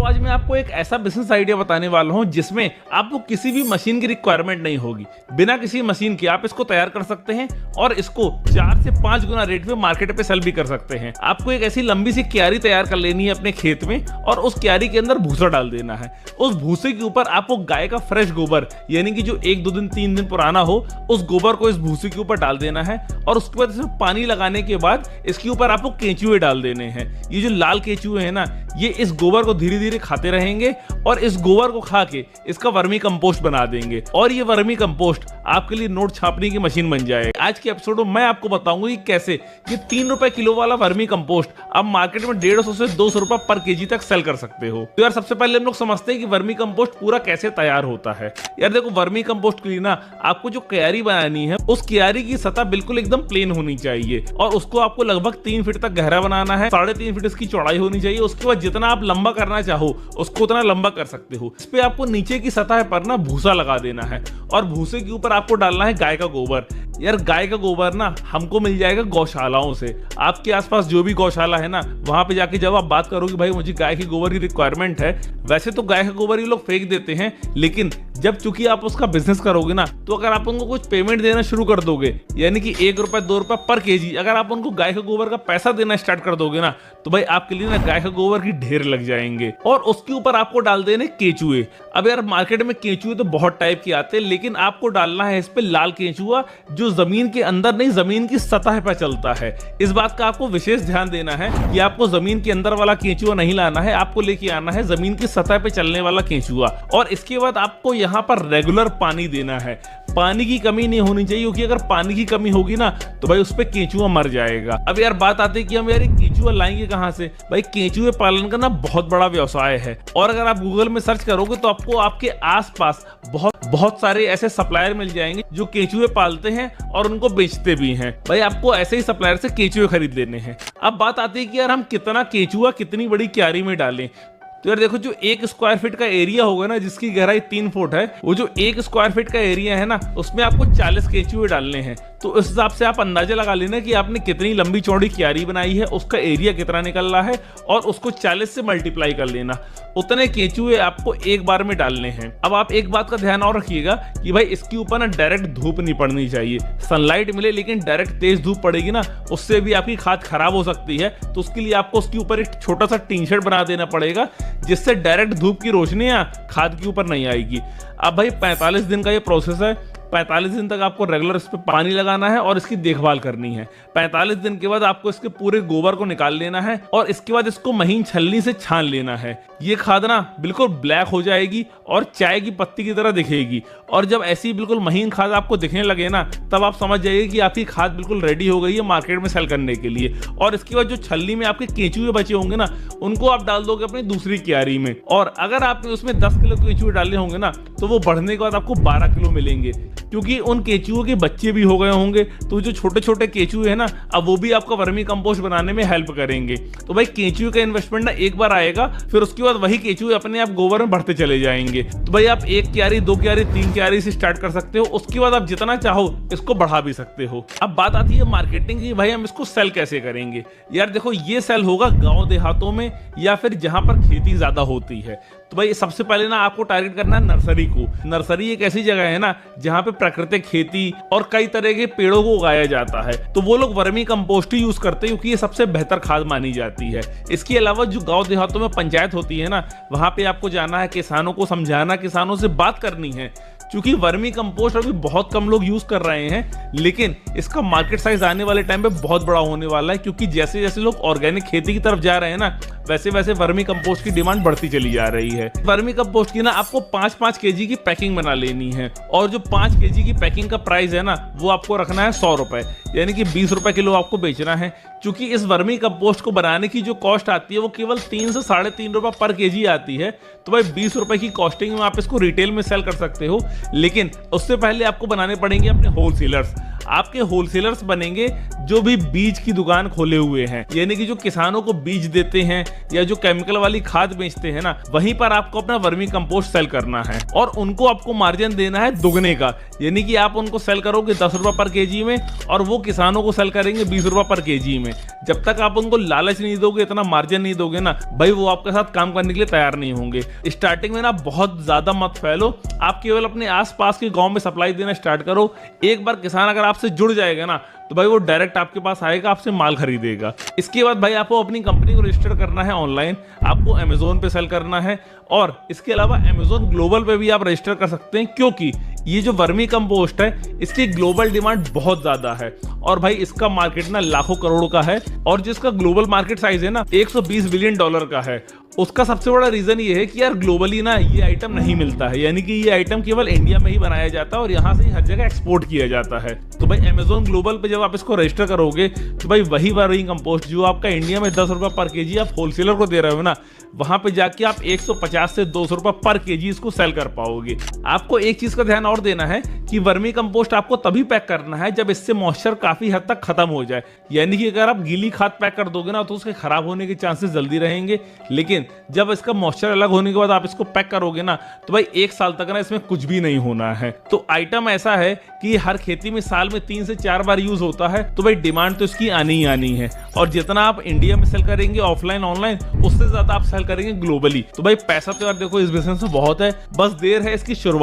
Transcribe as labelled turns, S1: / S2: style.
S1: आज मैं आपको एक ऐसा बिजनेस आइडिया बताने वाला हूं जिसमें आपको किसी भी मशीन की रिक्वायरमेंट नहीं होगी। बिना किसी मशीन के आप इसको तैयार कर सकते हैं और इसको 4 से 5 गुना रेट में मार्केट पे सेल भी कर सकते हैं। आपको एक ऐसी लंबी सी क्यारी तैयार कर लेनी है अपने खेत में और उस क्यारी के अंदर भूसा डाल देना है। उस भूसे के ऊपर आपको गाय का फ्रेश गोबर यानी कि जो 1-2 दिन 3 दिन पुराना हो उस गोबर को इस भूसे के ऊपर डाल देना है और उसके बाद इसमें पानी लगाने के बाद इसके ऊपर आपको केंचुए डाल देने हैं। ये जो लाल केंचुए हैं ना, ये इस गोबर को धीरे धीरे खाते रहेंगे और इस गोबर को खा के इसका वर्मी कंपोस्ट बना देंगे और ये वर्मी कंपोस्ट आपके लिए नोट छापने की मशीन बन जाएगी। आज के एपिसोड में मैं आपको बताऊंगा कि कैसे ये 3 रुपए किलो वाला वर्मी कंपोस्ट आप मार्केट में 150 से 200 रुपए पर केजी तक सेल कर सकते हो। तो यार सबसे पहले हम लोग समझते हैं कि वर्मी कंपोस्ट पूरा कैसे तैयार होता है। यार देखो, वर्मी कंपोस्ट के लिए ना आपको जो क्यारी बनानी है उस क्यारी की सतह बिल्कुल एकदम प्लेन होनी चाहिए और उसको आपको लगभग 3 फीट तक गहरा बनाना है। 3.5 फीट इसकी चौड़ाई होनी चाहिए। उसके बाद जितना आप लंबा करना चाहो उसको उतना लंबा कर सकते हो। इस पे आपको नीचे की सतह पर ना भूसा लगा देना है और भूसे के ऊपर आपको डालना है गाय का गोबर। यार गाय का गोबर ना हमको मिल जाएगा गौशालाओं से। आपके आसपास जो भी गौशाला है ना, वहां पे जाके जब आप बात करोगे भाई मुझे गाय के गोबर की रिक्वायरमेंट है, वैसे तो गाय का गोबर ये लोग फेंक देते हैं, लेकिन जब चूंकि आप उसका बिजनेस करोगे ना, तो अगर आप उनको कुछ पेमेंट देना शुरू कर दोगे यानी कि 1 रुपए 2 रुपए पर केजी अगर आप उनको गाय का गोबर का पैसा देना स्टार्ट कर दोगे ना, तो भाई आपके लिए ना गाय का गोबर की ढेर लग जाएंगे। और उसके ऊपर आपको डाल देने केंचुए। अब यार मार्केट में केंचुए तो बहुत टाइप के आते हैं, लेकिन आपको डालना है इस पे लाल केंचुआ जो जमीन के अंदर नहीं जमीन की सतह पर चलता है। इस बात का आपको विशेष ध्यान देना है कि आपको जमीन के अंदर वाला केंचुआ नहीं लाना है, आपको लेके आना है जमीन की सतह पे चलने वाला केंचुआ। और इसके बाद आपको यहाँ पर रेगुलर पानी देना है। पानी की कमी नहीं होनी चाहिए, क्योंकि अगर पानी की कमी होगी ना तो भाई उस पे केंचुआ मर जाएगा। अब यार बात आती है कि हम यार केंचुआ लाएंगे कहां से। भाई केंचुए पालन करना बहुत बड़ा व्यवसाय है और अगर आप गूगल में सर्च करोगे तो आपको आपके आसपास बहुत सारे ऐसे सप्लायर मिल जाएंगे जो केंचुए पालते हैं और उनको बेचते भी हैं। भाई आपको ऐसे ही सप्लायर से केंचुए खरीद लेने हैं। अब बात आती है कि यार हम कितना केंचुआ कितनी बड़ी क्यारी में डालें। तो यार देखो, जो 1 स्क्वायर फीट का एरिया होगा ना, जिसकी गहराई 3 फुट है, वो जो 1 स्क्वायर फीट का एरिया है ना, उसमें आपको 40 केंचुए डालने हैं। तो उस हिसाब से आप अंदाजा लगा लेना कि आपने कितनी लंबी चौड़ी क्यारी बनाई है, उसका एरिया कितना निकल रहा है और उसको 40 से मल्टीप्लाई कर लेना। उतने केंचुए आपको एक बार में डालने हैं। अब आप एक बात का ध्यान और रखिएगा कि भाई इसके ऊपर ना डायरेक्ट धूप नहीं पड़नी चाहिए। सनलाइट मिले, लेकिन डायरेक्ट तेज धूप पड़ेगी ना, उससे भी आपकी खाद खराब हो सकती है। तो उसके लिए आपको उसके ऊपर एक छोटा सा टीन शेड बना देना पड़ेगा, जिससे डायरेक्ट धूप की रोशनी खाद के ऊपर नहीं आएगी। अब भाई 45 दिन का ये प्रोसेस है। 45 दिन तक आपको रेगुलर इस पे पानी लगाना है और इसकी देखभाल करनी है। 45 दिन के बाद आपको इसके पूरे गोबर को निकाल लेना है और इसके बाद इसको महीन छलनी से छान लेना है। ये खाद ना बिल्कुल ब्लैक हो जाएगी और चाय की पत्ती की तरह दिखेगी। और जब ऐसी बिल्कुल महीन खाद आपको दिखने लगे ना, तब आप समझ जाइए कि आपकी खाद बिल्कुल रेडी हो गई है मार्केट में सेल करने के लिए। और इसके बाद जो छलनी में आपके केंचुए बचे होंगे ना, उनको आप डाल दोगे अपनी दूसरी क्यारी में। और अगर आपने उसमें 10 किलो केंचुए डाले होंगे ना, तो वो बढ़ने के बाद आपको 12 किलो मिलेंगे, क्योंकि उन केंचुओं के बच्चे भी हो गए होंगे। तो जो छोटे छोटे केंचुए हैं ना, अब वो भी आपका वर्मी कंपोस्ट बनाने में हेल्प करेंगे। तो भाई केंचुए का इन्वेस्टमेंट ना एक बार आएगा, फिर उसके बाद वही केंचुए अपने आप गोबर में बढ़ते चले जाएंगे। तो भाई आप 1 क्यारी 2 क्यारी 3 क्यारी से स्टार्ट कर सकते हो। उसके बाद आप जितना चाहो इसको बढ़ा भी सकते हो। अब बात आती है मार्केटिंग की। भाई हम इसको सेल कैसे करेंगे। यार देखो, ये सेल होगा गाँव देहातों में या फिर जहां पर खेती ज्यादा होती है। तो भाई सबसे पहले ना आपको टारगेट करना है नर्सरी को। नर्सरी एक ऐसी जगह है ना जहाँ पे प्राकृतिक खेती और कई तरह के पेड़ों को उगाया जाता है। तो वो लोग वर्मी कंपोस्ट ही यूज करते हैं, क्योंकि ये सबसे बेहतर खाद मानी जाती है। इसके अलावा जो गांव देहातों में पंचायत होती है ना, वहां पे आपको जाना है, किसानों को समझाना, किसानों से बात करनी है। क्योंकि वर्मी कंपोस्ट अभी बहुत कम लोग यूज कर रहे हैं, लेकिन इसका मार्केट साइज आने वाले टाइम पे बहुत बड़ा होने वाला है। क्योंकि जैसे जैसे लोग ऑर्गेनिक खेती की तरफ जा रहे हैं ना, वैसे वैसे वर्मी कंपोस्ट की डिमांड बढ़ती चली जा रही है। वर्मी कंपोस्ट की ना आपको 5-5 केजी की पैकिंग बना लेनी है और जो 5 केजी की पैकिंग का प्राइस है ना, वो आपको रखना है 100 रुपए, यानी कि 20 रुपए किलो आपको बेचना है। क्योंकि इस वर्मी कंपोस्ट को बनाने की जो कॉस्ट आती है वो केवल 3 से 3.5 रुपए पर केजी आती है। तो भाई 20 रुपए की कॉस्टिंग में आप इसको रिटेल में सेल कर सकते हो, लेकिन उससे पहले आपको बनाने पड़ेंगे अपने होलसेलर्स। आपके होलसेलर्स बनेंगे जो भी बीज की दुकान खोले हुए हैं, यानी कि जो किसानों को बीज देते हैं या जो केमिकल वाली खाद बेचते हैं ना, वहीं पर आपको अपना वर्मी कंपोस्ट सेल करना है और उनको आपको मार्जिन देना है दुगने का, यानी कि आप उनको सेल करोगे 10 रुपए पर केजी में और वो किसानों को सेल करेंगे 20 रुपए पर केजी में। जब तक आप उनको लालच नहीं दोगे, इतना मार्जिन नहीं दोगे ना भाई, वो आपके साथ काम करने के लिए तैयार नहीं होंगे। स्टार्टिंग में ना बहुत ज्यादा मत फैलो, आप केवल अपने आसपास के गांव में सप्लाई देना स्टार्ट करो। एक बार किसान अगर आपसे जुड़ जाएगा ना तो भाई वो डायरेक्ट आपके पास आएगा, आपसे माल खरीदेगा। इसके बाद भाई आपको अपनी कंपनी को रजिस्टर करना है ऑनलाइन, आपको अमेजोन पे सेल करना है और इसके अलावा अमेजोन ग्लोबल पे भी आप रजिस्टर कर सकते हैं, क्योंकि ये जो वर्मी कंपोस्ट है इसकी ग्लोबल डिमांड बहुत ज्यादा है और भाई इसका मार्केट ना लाखों करोड़ों का है और जिसका ग्लोबल मार्केट साइज है ना 120 बिलियन डॉलर का है। उसका सबसे बड़ा रीजन ये है कि यार ग्लोबली ना ये आइटम नहीं मिलता है, यानी कि ये आइटम केवल इंडिया में ही बनाया जाता है और यहाँ से ही हर जगह एक्सपोर्ट किया जाता है। तो भाई अमेजोन ग्लोबल पे जब आप इसको रजिस्टर करोगे तो भाई वही वर्मी कंपोस्ट जो आपका इंडिया में 10 रुपए पर केजी आप होलसेलर को दे रहे हो ना, वहां पे जाके आप 150 से 200 रुपए पर केजी इसको सेल कर पाओगे। आपको एक चीज का ध्यान और देना है कि वर्मी कंपोस्ट आपको तभी पैक करना है जब इससे मॉइस्चर काफी हद तक खत्म हो जाए, यानी कि अगर आप गीली खाद पैक कर दोगे ना तो उसके खराब होने के चांसेस जल्दी रहेंगे, लेकिन जब इसका मॉइस्चर अलग होने के बाद आप इसको पैक करोगे ना तो भाई 1 साल तक ना इसमें कुछ भी नहीं होना है। तो आइटम ऐसा है कि हर खेती में साल में 3 से 4 बार यूज होता है, तो भाई डिमांड तो इसकी आनी ही आनी है और जितना आप इंडिया में सेल करेंगे ऑफलाइन ऑनलाइन उससे ज्यादा आप सेल करेंगे ग्लोबली। तो भाई पैसा तो यार देखो इस बिजनेस में बहुत है, बस देर है इसकी शुरुआत